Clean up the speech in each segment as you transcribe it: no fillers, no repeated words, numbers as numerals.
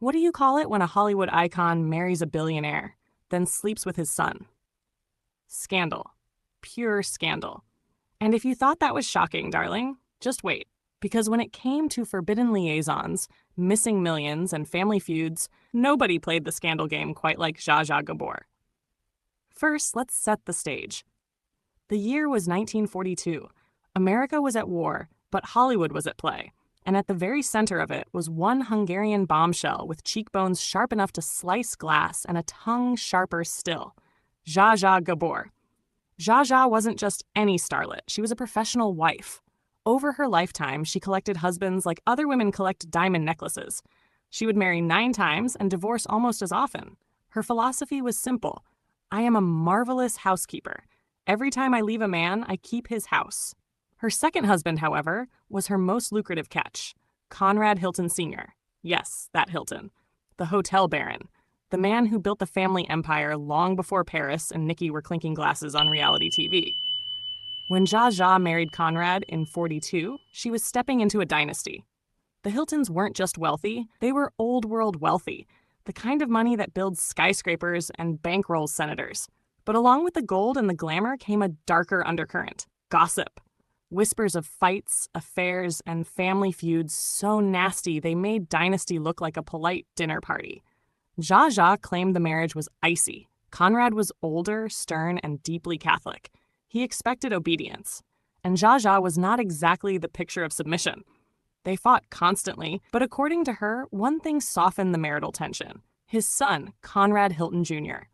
What do you call it when a Hollywood icon marries a billionaire, then sleeps with his son? Scandal. Pure scandal. And if you thought that was shocking, darling, just wait. Because when it came to forbidden liaisons, missing millions, and family feuds, nobody played the scandal game quite like Zsa Zsa Gabor. First, let's set the stage. The year was 1942. America was at war, but Hollywood was at play. And at the very center of it was one Hungarian bombshell with cheekbones sharp enough to slice glass and a tongue sharper still. Zsa Zsa Gabor. Zsa Zsa wasn't just any starlet, she was a professional wife. Over her lifetime, she collected husbands like other women collect diamond necklaces. She would marry 9 times and divorce almost as often. Her philosophy was simple. I am a marvelous housekeeper. Every time I leave a man, I keep his house. Her second husband, however, was her most lucrative catch, Conrad Hilton Sr. Yes, that Hilton. The hotel baron. The man who built the family empire long before Paris and Nikki were clinking glasses on reality TV. When Zsa Zsa married Conrad in 42, she was stepping into a dynasty. The Hiltons weren't just wealthy, they were old world wealthy, the kind of money that builds skyscrapers and bankrolls senators. But along with the gold and the glamour came a darker undercurrent, gossip. Whispers of fights, affairs, and family feuds so nasty they made dynasty look like a polite dinner party. Zsa Zsa claimed the marriage was icy. Conrad was older, stern, and deeply Catholic. He expected obedience. And Zsa Zsa was not exactly the picture of submission. They fought constantly, but according to her, one thing softened the marital tension. His son, Conrad Hilton Jr.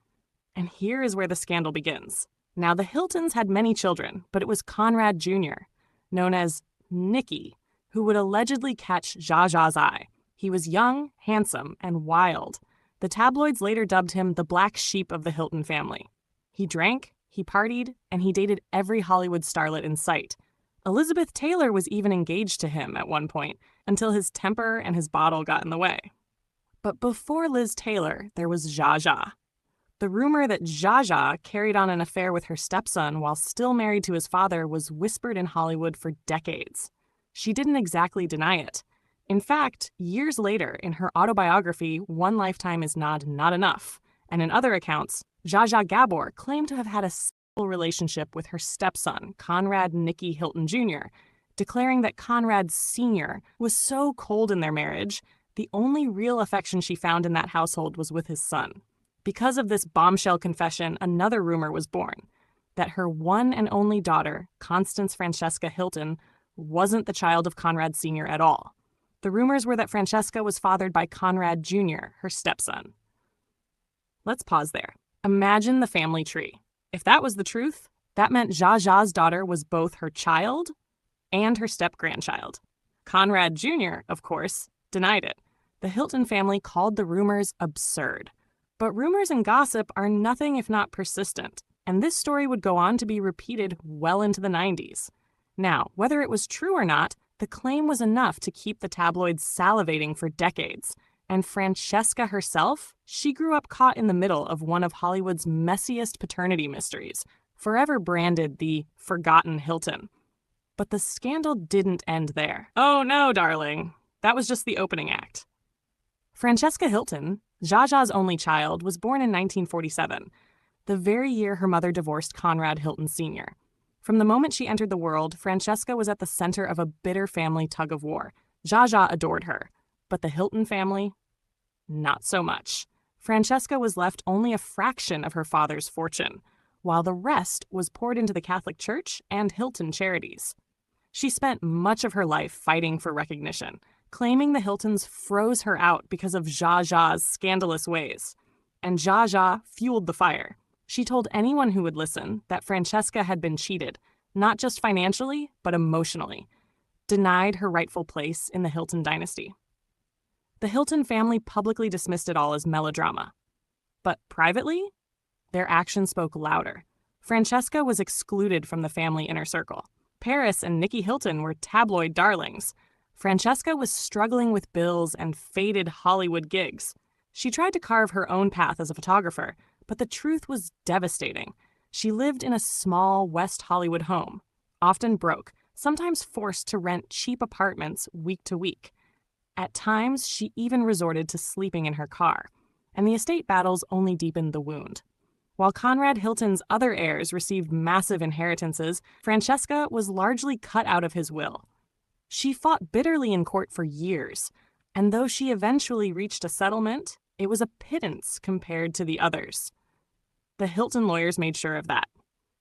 And here is where the scandal begins. Now, the Hiltons had many children, but it was Conrad Jr., known as Nicky, who would allegedly catch Zsa Zsa's eye. He was young, handsome, and wild. The tabloids later dubbed him the black sheep of the Hilton family. He drank, he partied, and he dated every Hollywood starlet in sight. Elizabeth Taylor was even engaged to him at one point, until his temper and his bottle got in the way. But before Liz Taylor, there was Zsa Zsa. The rumor that Zsa Zsa carried on an affair with her stepson while still married to his father was whispered in Hollywood for decades. She didn't exactly deny it. In fact, years later, in her autobiography, One Lifetime is Not Enough, and in other accounts, Zsa Zsa Gabor claimed to have had a sexual relationship with her stepson, Conrad Nicky Hilton Jr., declaring that Conrad Sr. was so cold in their marriage, the only real affection she found in that household was with his son. Because of this bombshell confession, another rumor was born, that her one and only daughter, Constance Francesca Hilton, wasn't the child of Conrad Sr. at all. The rumors were that Francesca was fathered by Conrad Jr., her stepson. Let's pause there. Imagine the family tree. If that was the truth, that meant Zsa Zsa's daughter was both her child and her step-grandchild. Conrad Jr., of course, denied it. The Hilton family called the rumors absurd. But rumors and gossip are nothing if not persistent, and this story would go on to be repeated well into the 90s. Now, whether it was true or not, the claim was enough to keep the tabloids salivating for decades. And Francesca herself, she grew up caught in the middle of one of Hollywood's messiest paternity mysteries, forever branded the Forgotten Hilton. But the scandal didn't end there. Oh no, darling. That was just the opening act. Francesca Hilton, Zsa Zsa's only child, was born in 1947, the very year her mother divorced Conrad Hilton Sr. From the moment she entered the world, Francesca was at the center of a bitter family tug-of-war. Zsa Zsa adored her, but the Hilton family, not so much. Francesca was left only a fraction of her father's fortune, while the rest was poured into the Catholic Church and Hilton charities. She spent much of her life fighting for recognition, claiming the Hiltons froze her out because of Zsa Zsa's scandalous ways. And Zsa Zsa fueled the fire. She told anyone who would listen that Francesca had been cheated, not just financially, but emotionally, denied her rightful place in the Hilton dynasty. The Hilton family publicly dismissed it all as melodrama. But privately, their actions spoke louder. Francesca was excluded from the family inner circle. Paris and Nicky Hilton were tabloid darlings. Francesca was struggling with bills and faded Hollywood gigs. She tried to carve her own path as a photographer, but the truth was devastating. She lived in a small West Hollywood home, often broke, sometimes forced to rent cheap apartments week to week. At times, she even resorted to sleeping in her car, and the estate battles only deepened the wound. While Conrad Hilton's other heirs received massive inheritances, Francesca was largely cut out of his will. She fought bitterly in court for years, and though she eventually reached a settlement, it was a pittance compared to the others. The Hilton lawyers made sure of that.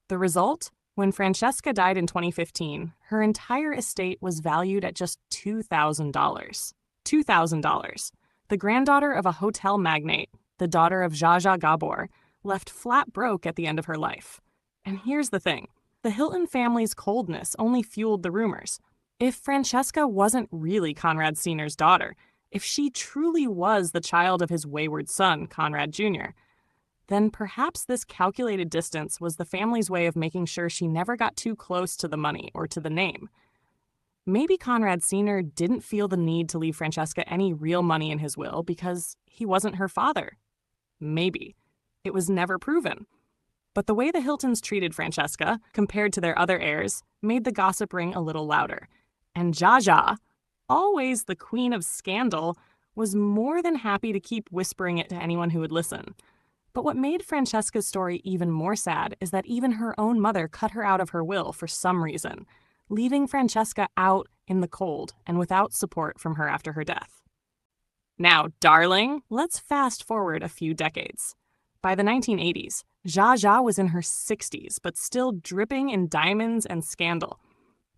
The result? When Francesca died in 2015, her entire estate was valued at just $2,000. $2,000. The granddaughter of a hotel magnate, the daughter of Zsa Zsa Gabor, left flat broke at the end of her life. And here's the thing. The Hilton family's coldness only fueled the rumors. If Francesca wasn't really Conrad Sr.'s daughter, if she truly was the child of his wayward son, Conrad Jr., then perhaps this calculated distance was the family's way of making sure she never got too close to the money or to the name. Maybe Conrad Sr. didn't feel the need to leave Francesca any real money in his will because he wasn't her father. Maybe. It was never proven. But the way the Hiltons treated Francesca, compared to their other heirs, made the gossip ring a little louder. And Zsa Zsa, always the queen of scandal, was more than happy to keep whispering it to anyone who would listen. But what made Francesca's story even more sad is that even her own mother cut her out of her will for some reason, leaving Francesca out in the cold and without support from her after her death. Now, darling, let's fast forward a few decades. By the 1980s, Zsa Zsa was in her 60s, but still dripping in diamonds and scandal.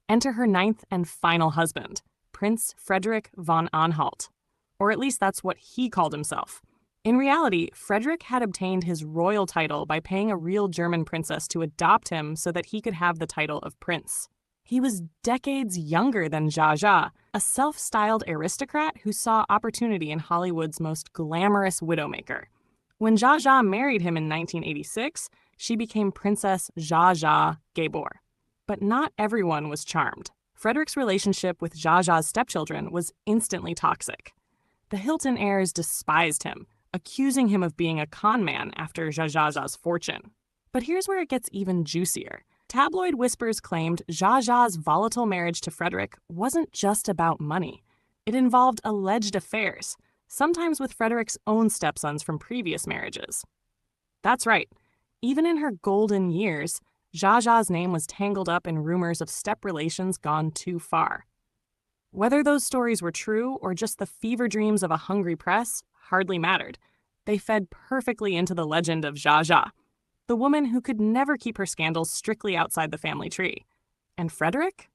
Enter her ninth and final husband, Prince Frederick von Anhalt. Or at least that's what he called himself. In reality, Frederick had obtained his royal title by paying a real German princess to adopt him so that he could have the title of prince. He was decades younger than Zsa Zsa, a self-styled aristocrat who saw opportunity in Hollywood's most glamorous widowmaker. When Zsa Zsa married him in 1986, she became Princess Zsa Zsa Gabor. But not everyone was charmed. Frederick's relationship with Zsa Zsa's stepchildren was instantly toxic. The Hilton heirs despised him, accusing him of being a con man after Zsa Zsa's fortune. But here's where it gets even juicier. Tabloid whispers claimed Zsa Zsa's volatile marriage to Frederick wasn't just about money. It involved alleged affairs, sometimes with Frederick's own stepsons from previous marriages. That's right. Even in her golden years, Zsa Zsa's name was tangled up in rumors of step relations gone too far. Whether those stories were true or just the fever dreams of a hungry press hardly mattered. They fed perfectly into the legend of Zsa Zsa, the woman who could never keep her scandals strictly outside the family tree. And Frederick?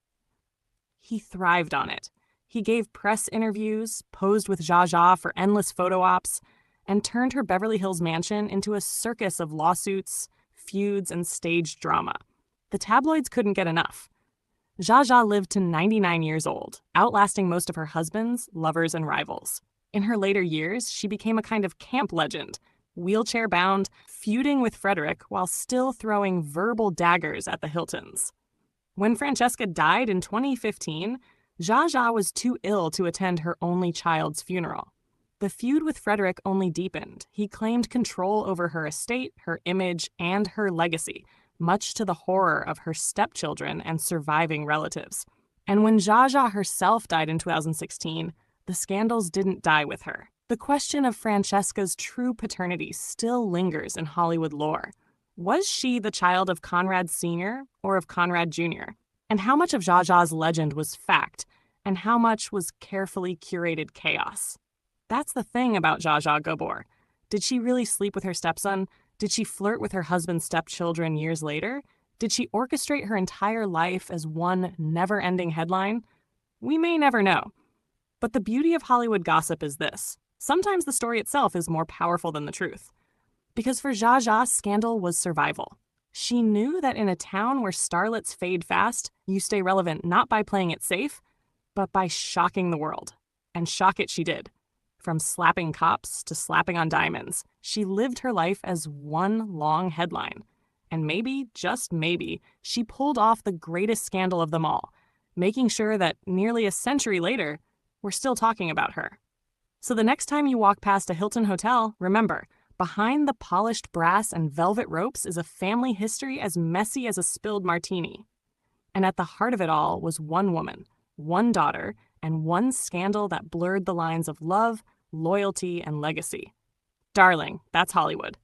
He thrived on it. He gave press interviews, posed with Zsa Zsa for endless photo ops, and turned her Beverly Hills mansion into a circus of lawsuits, feuds, and staged drama. The tabloids couldn't get enough. Zsa Zsa lived to 99 years old, outlasting most of her husbands, lovers, and rivals. In her later years, she became a kind of camp legend, wheelchair-bound, feuding with Frederick while still throwing verbal daggers at the Hiltons. When Francesca died in 2015, Zsa Zsa was too ill to attend her only child's funeral. The feud with Frederick only deepened. He claimed control over her estate, her image, and her legacy, much to the horror of her stepchildren and surviving relatives. And when Zsa Zsa herself died in 2016, the scandals didn't die with her. The question of Francesca's true paternity still lingers in Hollywood lore. Was she the child of Conrad Sr. or of Conrad Jr.? And how much of Zsa Zsa's legend was fact, and how much was carefully curated chaos? That's the thing about Zsa Zsa Gabor. Did she really sleep with her stepson? Did she flirt with her husband's stepchildren years later? Did she orchestrate her entire life as one never-ending headline? We may never know. But the beauty of Hollywood gossip is this. Sometimes the story itself is more powerful than the truth. Because for Zsa Zsa, scandal was survival. She knew that in a town where starlets fade fast, you stay relevant not by playing it safe, but by shocking the world. And shock it she did. From slapping cops to slapping on diamonds, she lived her life as one long headline. And maybe, just maybe, she pulled off the greatest scandal of them all, making sure that nearly a century later, we're still talking about her. So the next time you walk past a Hilton hotel, remember, behind the polished brass and velvet ropes is a family history as messy as a spilled martini. And at the heart of it all was one woman, one daughter, and one scandal that blurred the lines of love, loyalty, and legacy. Darling, that's Hollywood.